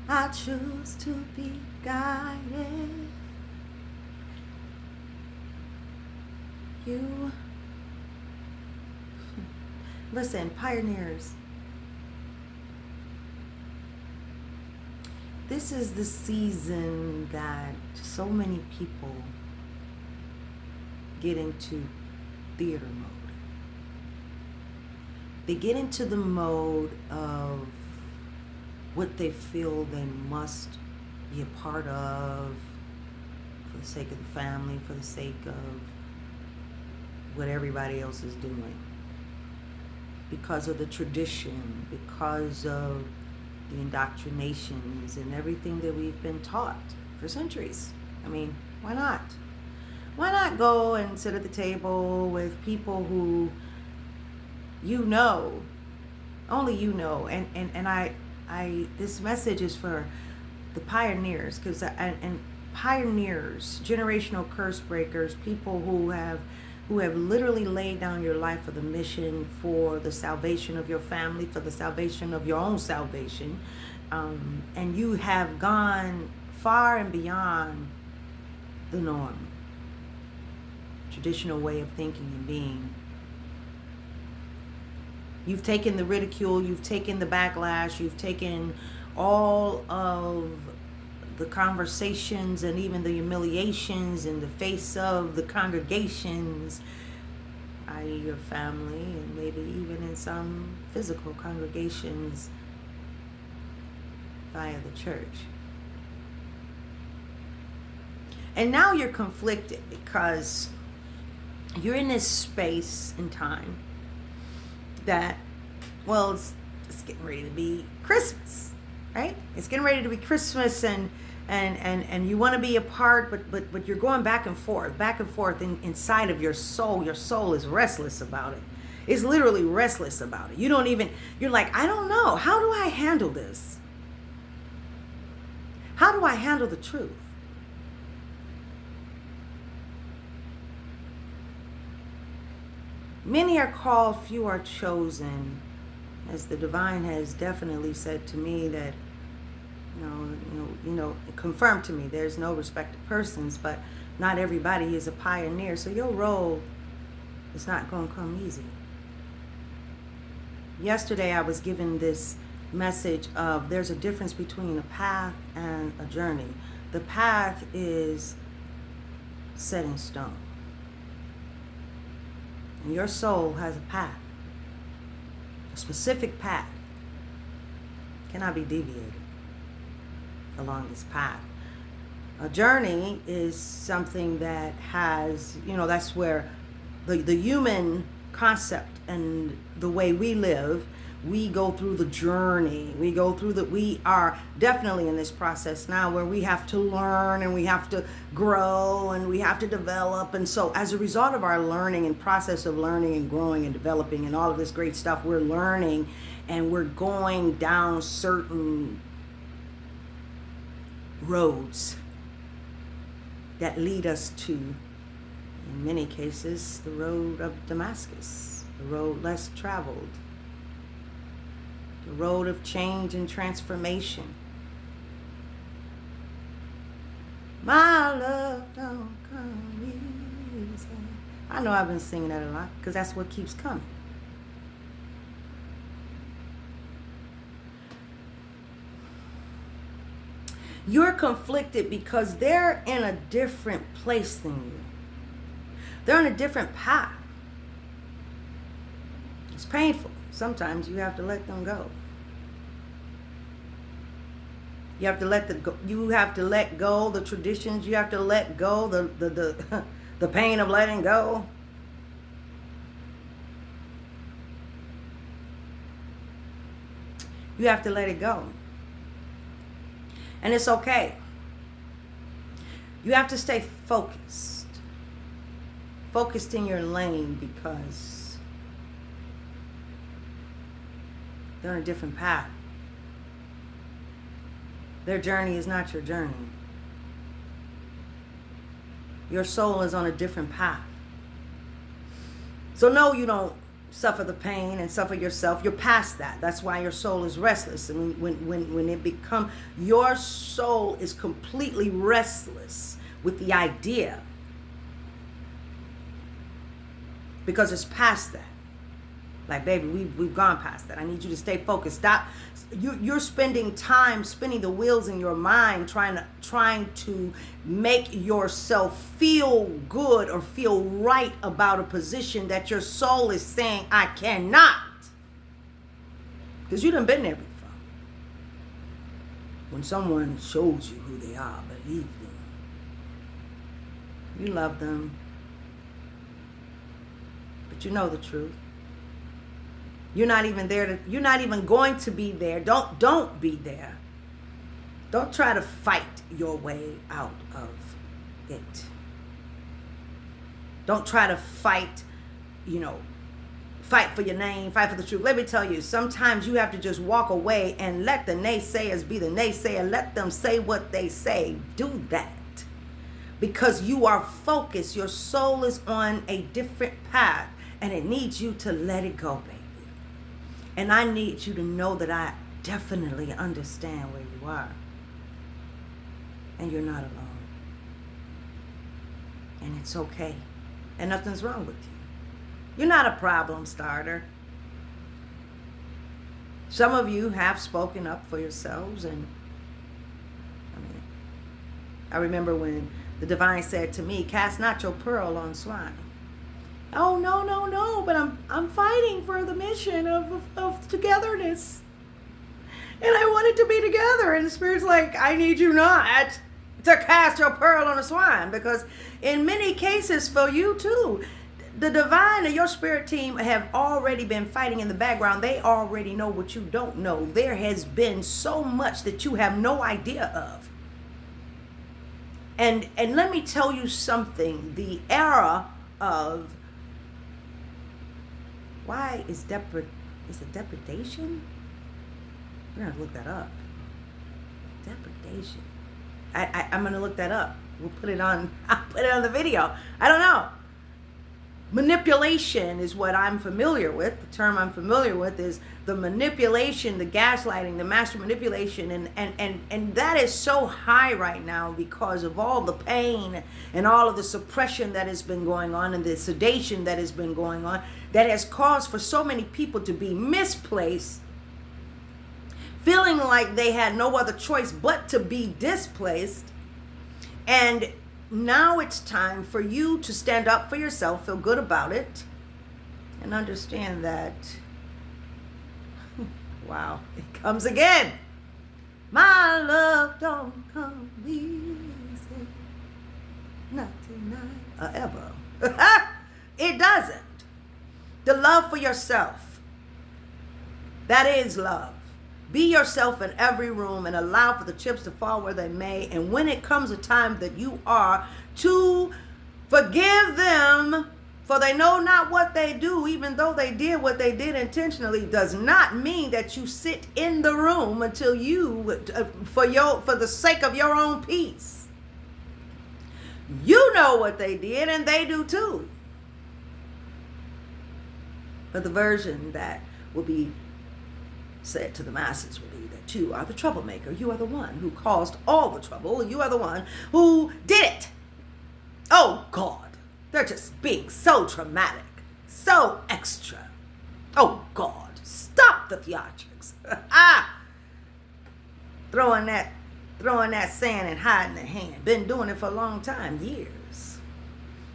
I choose to be guided. You listen, pioneers. This is the season that so many people get into theater mode. They get into the mode of what they feel they must be a part of for the sake of the family, for the sake of what everybody else is doing. Because of the tradition, because of the indoctrinations and everything that we've been taught for centuries. I mean, why not? Why not go and sit at the table with people who you know, only you know, and this message is for the pioneers, because and pioneers, generational curse breakers, people who have literally laid down your life for the mission, for the salvation of your family, for the salvation of your own salvation, and you have gone far and beyond the norm, traditional way of thinking and being. You've taken the ridicule, you've taken the backlash, you've taken all of the conversations and even the humiliations in the face of the congregations, i.e. your family, and maybe even in some physical congregations via the church. And now you're conflicted because you're in this space and time that, well, it's getting ready to be Christmas, right? It's getting ready to be Christmas, and you want to be a part, but you're going back and forth inside of your soul. Your soul is restless about it. It's literally restless about it. You're like, I don't know. How do I handle this? How do I handle the truth? Many are called, few are chosen, as the divine has definitely said to me that, confirmed to me, there's no respect of persons, but not everybody is a pioneer. So your role is not going to come easy. Yesterday I was given this message of there's a difference between a path and a journey. The path is set in stone. And your soul has a path, a specific path, cannot be deviated along this path. A journey is something that has, that's where the human concept and the way we live, we go through the journey. We are definitely in this process now where we have to learn and we have to grow and we have to develop. And so as a result of our learning and process of learning and growing and developing and all of this great stuff, we're learning and we're going down certain roads that lead us to, in many cases, the road of Damascus, the road less traveled, the road of change and transformation. My love don't come easy. I know I've been singing that a lot because that's what keeps coming. You're conflicted because they're in a different place than you. They're on a different path. It's painful. Sometimes you have to let them go. You have to let go the traditions. You have to let go the pain of letting go. You have to let it go. And it's okay. You have to stay focused. Focused in your lane because they're on a different path. Their journey is not your journey. Your soul is on a different path. So no, you don't suffer the pain and suffer yourself. You're past that. That's why your soul is restless. And when it become, your soul is completely restless with the idea, because it's past that. Like, baby, we've gone past that. I need you to stay focused. Stop. You're spending time spinning the wheels in your mind trying to make yourself feel good or feel right about a position that your soul is saying, I cannot. Because you done been there before. When someone shows you who they are, believe them. You love them. But you know the truth. You're not even there you're not even going to be there. Don't be there. Don't try to fight your way out of it. Don't try to fight, fight for your name, fight for the truth. Let me tell you, sometimes you have to just walk away and let the naysayers be the naysayer. Let them say what they say. Do that. Because you are focused. Your soul is on a different path, and it needs you to let it go, baby. And I need you to know that I definitely understand where you are. And you're not alone. And it's okay. And nothing's wrong with you. You're not a problem starter. Some of you have spoken up for yourselves. And I remember when the divine said to me, cast not your pearl on swine. Oh, no, but I'm fighting for the mission of togetherness. And I want it to be together. And the Spirit's like, I need you not to cast your pearl on a swine. Because in many cases for you too, the divine and your spirit team have already been fighting in the background. They already know what you don't know. There has been so much that you have no idea of. And let me tell you something. The era of why is it depredation? We're gonna look that up. Depredation. I'm gonna look that up. I'll put it on the video. I don't know. Manipulation is what I'm familiar with. The term I'm familiar with is the manipulation, the gaslighting, the master manipulation, and that is so high right now because of all the pain and all of the suppression that has been going on and the sedation that has been going on, that has caused for so many people to be misplaced, feeling like they had no other choice but to be displaced. And now it's time for you to stand up for yourself, feel good about it, and understand that, wow, it comes again. My love don't come easy, not tonight, ever. It doesn't. The love for yourself, that is love. Be yourself in every room and allow for the chips to fall where they may. And when it comes a time that you are to forgive them, for they know not what they do, even though they did what they did intentionally, does not mean that you sit in the room until you, for the sake of your own peace. You know what they did, and they do too. But the version that will be said to the masses will be that you are the troublemaker. You are the one who caused all the trouble. You are the one who did it. Oh God, they're just being so dramatic, so extra. Oh God, stop the theatrics. Throwing that sand and hiding the hand. Been doing it for a long time, years.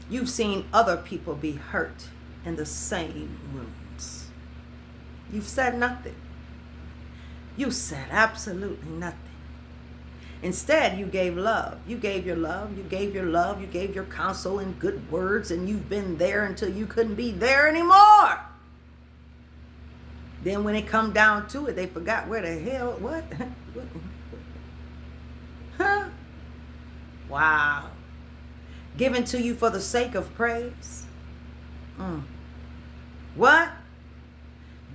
You've seen other people be hurt in the same rooms. You've said nothing. You said absolutely nothing. Instead, you gave love. You gave your love. You gave your love. You gave your counsel and good words, and you've been there until you couldn't be there anymore. Then when it come down to it, they forgot where the hell, what? Huh? Wow. Given to you for the sake of praise. What?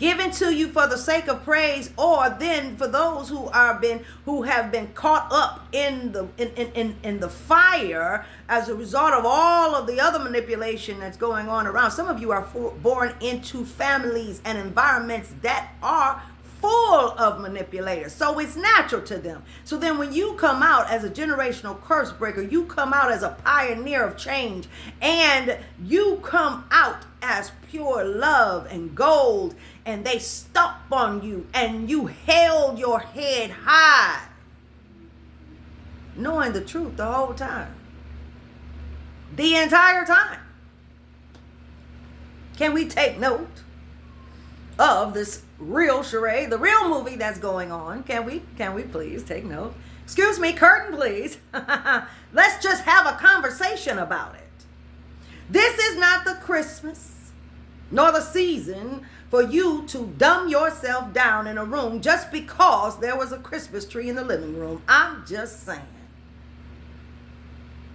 given to you for the sake of praise, or then for those who have been caught up in the fire as a result of all of the other manipulation that's going on around. Some of you are born into families and environments that are full of manipulators, so it's natural to them. So then when you come out as a generational curse breaker, you come out as a pioneer of change, and you come out as pure love and gold, and they stomp on you, and you held your head high, knowing the truth the whole time, the entire time. Can we take note of this real charade, the real movie that's going on? Can we please take note? Excuse me, curtain please. Let's just have a conversation about it. This is not the Christmas nor the season for you to dumb yourself down in a room just because there was a Christmas tree in the living room. I'm just saying.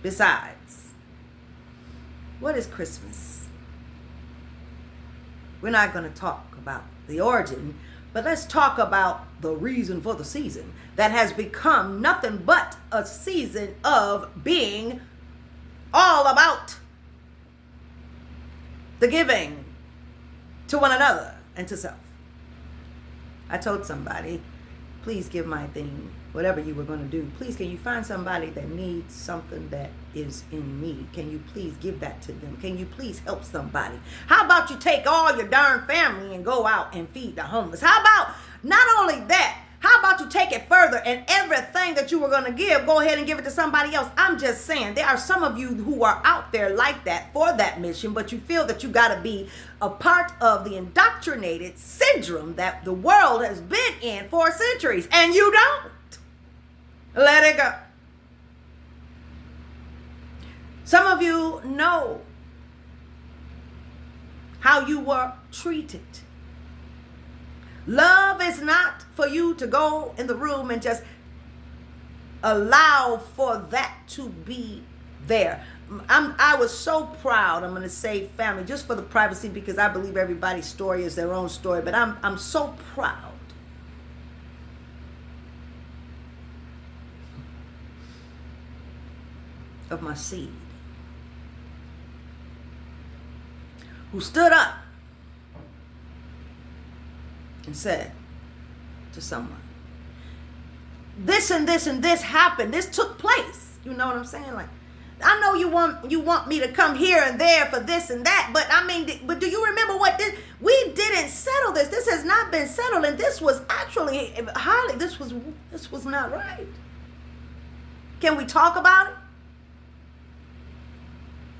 Besides, what is Christmas? We're not going to talk about the origin, but let's talk about the reason for the season that has become nothing but a season of being all about the giving to one another and to self. I told somebody, please give my thing, whatever you were going to do. Please, can you find somebody that needs something that is in me? Can you please give that to them? Can you please help somebody? How about you take all your darn family and go out and feed the homeless? How about not only that, how about you take it further and everything that you were going to give, go ahead and give it to somebody else? I'm just saying, there are some of you who are out there like that for that mission, but you feel that you got to be a part of the indoctrinated syndrome that the world has been in for centuries, and you don't. Let it go. Some of you know how you were treated. Love is not for you to go in the room and just allow for that to be there. I was so proud. I'm going to say family just for the privacy, because I believe everybody's story is their own story, but I'm so proud of my seed who stood up and said to someone, this and this and this happened, this took place. You know what I'm saying? Like, I know you want me to come here and there for this and that, but I mean, but do you remember what this? We didn't settle this. This has not been settled, and this was actually this was not right. Can we talk about it?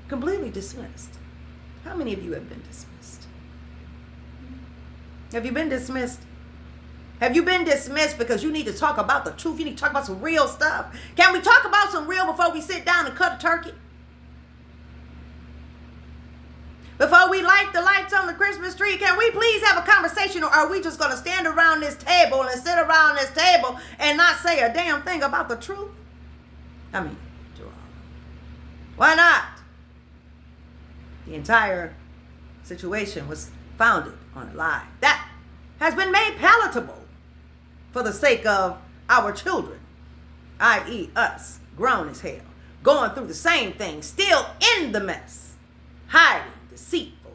Completely dismissed. How many of you have been dismissed? Have you been dismissed? Have you been dismissed because you need to talk about the truth? You need to talk about some real stuff. Can we talk about some real before we sit down and cut a turkey? Before we light the lights on the Christmas tree, can we please have a conversation, or are we just going to stand around this table and sit around this table and not say a damn thing about the truth? I mean, why not? The entire situation was founded on a lie that has been made palatable for the sake of our children, i.e. us, grown as hell, going through the same thing, still in the mess, hiding, deceitful,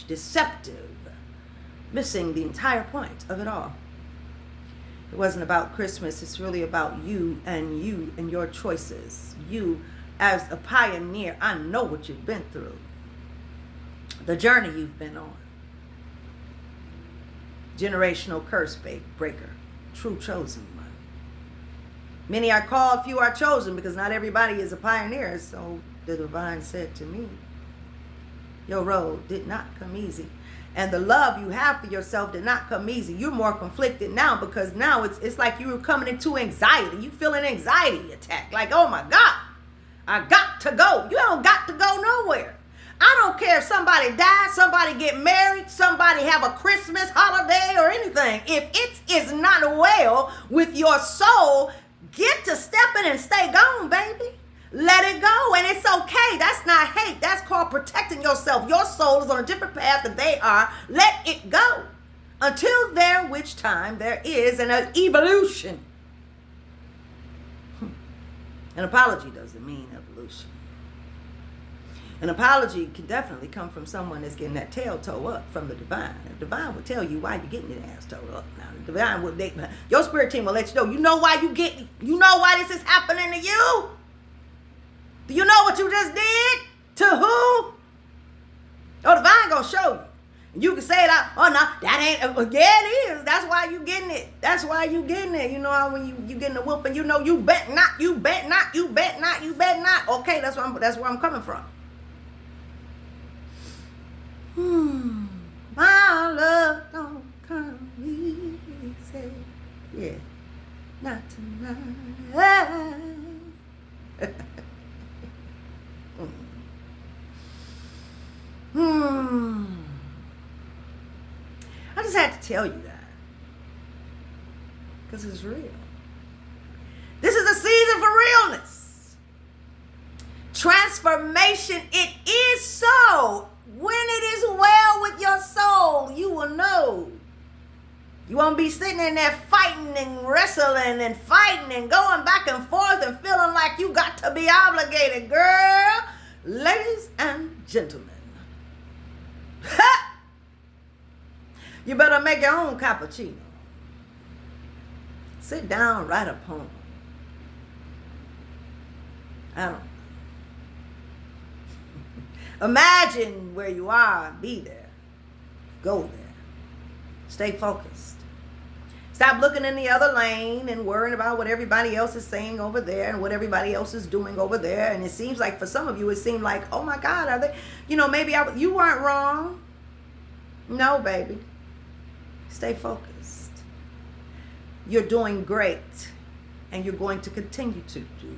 deceptive, missing the entire point of it all. It wasn't about Christmas. It's really about you and your choices. You as a pioneer, I know what you've been through, the journey you've been on. Generational curse breaker, true chosen one. Many are called, few are chosen, because not everybody is a pioneer. So the divine said to me, your road did not come easy. And the love you have for yourself did not come easy. You're more conflicted now, because now it's like you were coming into anxiety. You feel an anxiety attack. Like, oh my God, I got to go. You don't got to go nowhere. I don't care if somebody dies, somebody get married, somebody have a Christmas holiday or anything. If it is not well with your soul, get to stepping and stay gone, baby. Let it go, and it's okay. That's not hate. That's called protecting yourself. Your soul is on a different path than they are. Let it go. until there which time there is an evolution. An apology doesn't mean evolution. An apology can definitely come from someone that's getting that tail toe up from the divine. The divine will tell you why you're getting your ass toe up. Now, the divine will, your spirit team will let you know. You know why you know why this is happening to you? Do you know what you just did? To who? Oh, the divine gonna show you. And you can say that, oh no, that ain't, yeah it is. That's why you getting it. That's why you getting it. You know how when you getting a whooping, you know you bet not, you bet not, you bet not, you bet not. Okay, that's where I'm coming from. My love don't come easy. Yeah, not tonight. I just had to tell you that. Because it's real. This is a season for realness. Transformation, it is so. When it is well with your soul, you will know. You won't be sitting in there fighting and wrestling and fighting and going back and forth and feeling like you got to be obligated, girl. Ladies and gentlemen. You better make your own cappuccino. Sit down, write a poem. I don't know. Imagine where you are. Be there. Go there. Stay focused. Stop looking in the other lane and worrying about what everybody else is saying over there and what everybody else is doing over there. And it seems like for some of you, it seemed like, oh my God, are they, maybe you weren't wrong. No, baby. Stay focused. You're doing great. And you're going to continue to do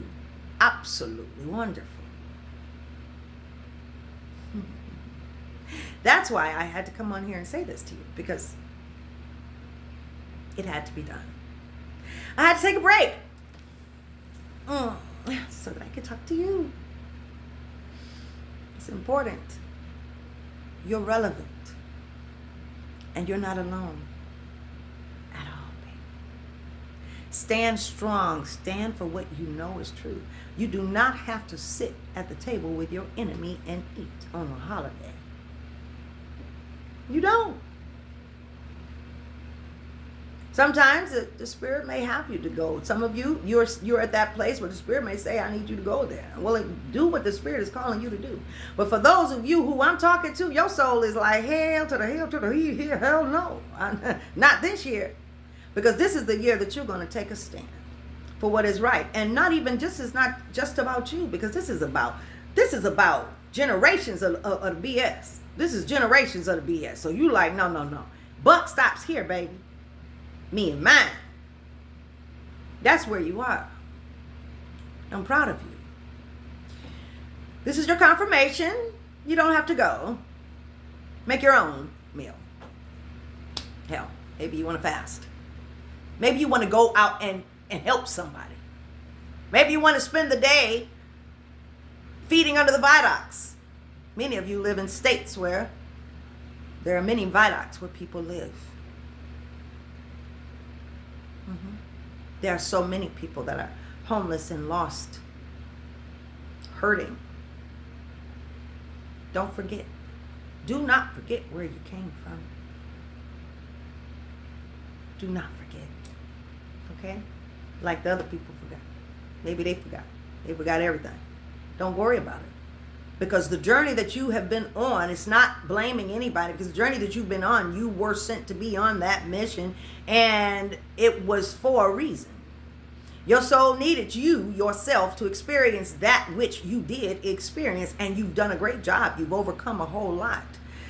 absolutely wonderful. That's why I had to come on here and say this to you, because it had to be done. I had to take a break so that I could talk to you. It's important. You're relevant. And you're not alone at all, baby. Stand strong. Stand for what you know is true. You do not have to sit at the table with your enemy and eat on a holiday. You don't. Sometimes the Spirit may have you to go. Some of you, you're at that place where the Spirit may say, I need you to go there. Well, do what the Spirit is calling you to do. But for those of you who I'm talking to, your soul is like, hell to the hell no. Not this year. Because this is the year that you're going to take a stand for what is right. And not even just, it's not just about you, because this is about generations of the BS. This is generations of the BS. So you like, no. Buck stops here, baby. Me and mine. That's where you are. I'm proud of you. This is your confirmation. You don't have to go. Make your own meal. Hell, maybe you want to fast. Maybe you want to go out and help somebody. Maybe you want to spend the day feeding under the viaducts. Many of you live in states where there are many viaducts where people live. There are so many people that are homeless and lost, hurting. Don't forget. Do not forget where you came from. Do not forget. Okay? Like the other people forgot. Maybe they forgot. They forgot everything. Don't worry about it. Because the journey that you have been on, it's not blaming anybody, because the journey that you've been on, you were sent to be on that mission, and it was for a reason. Your soul needed you, yourself, to experience that which you did experience, and you've done a great job. You've overcome a whole lot.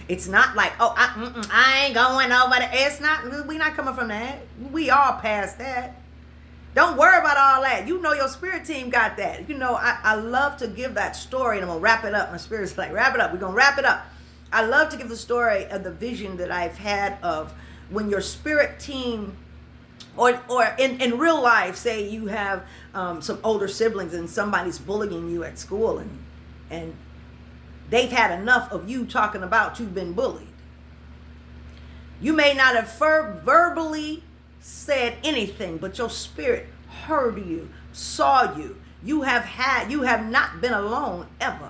It's not like, oh, I ain't going over there. It's not, we're not coming from that. We all past that. Don't worry about all that. You know your spirit team got that. I love to give that story, and I'm going to wrap it up. My spirit's like, wrap it up. We're going to wrap it up. I love to give the story of the vision that I've had of when your spirit team, or in real life, say you have some older siblings and somebody's bullying you at school, and they've had enough of you talking about you've been bullied. You may not have verbally said anything, but your spirit heard you, saw you. You have not been alone ever,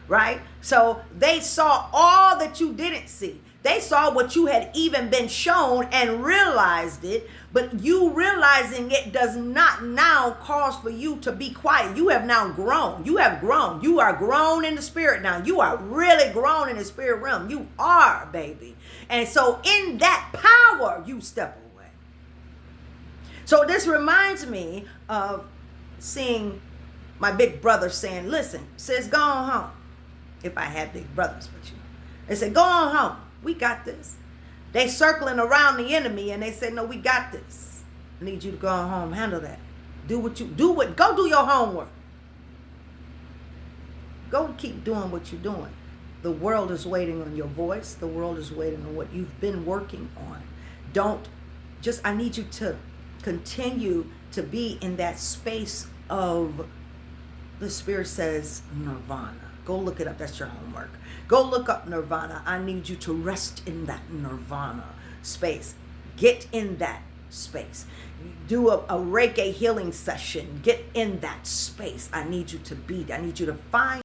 right? So they saw all that you didn't see. They saw what you had even been shown and realized it, but you realizing it does not now cause for you to be quiet. You have now grown. You have grown. You are grown in the spirit now. You are really grown in the spirit realm. You are, baby. And so in that power, you step away. So this reminds me of seeing my big brother saying, listen, sis, go on home. If I had big brothers, but you know. They said, go on home. We got this. They circling around the enemy and they said, no, we got this. I need you to go on home, handle that. Go do your homework. Go keep doing what you're doing. The world is waiting on your voice. The world is waiting on what you've been working on. I need you to continue to be in that space of, the Spirit says, nirvana. Go look it up. That's your homework. Go look up nirvana. I need you to rest in that nirvana space. Get in that space. Do a Reiki healing session. Get in that space. I need you to find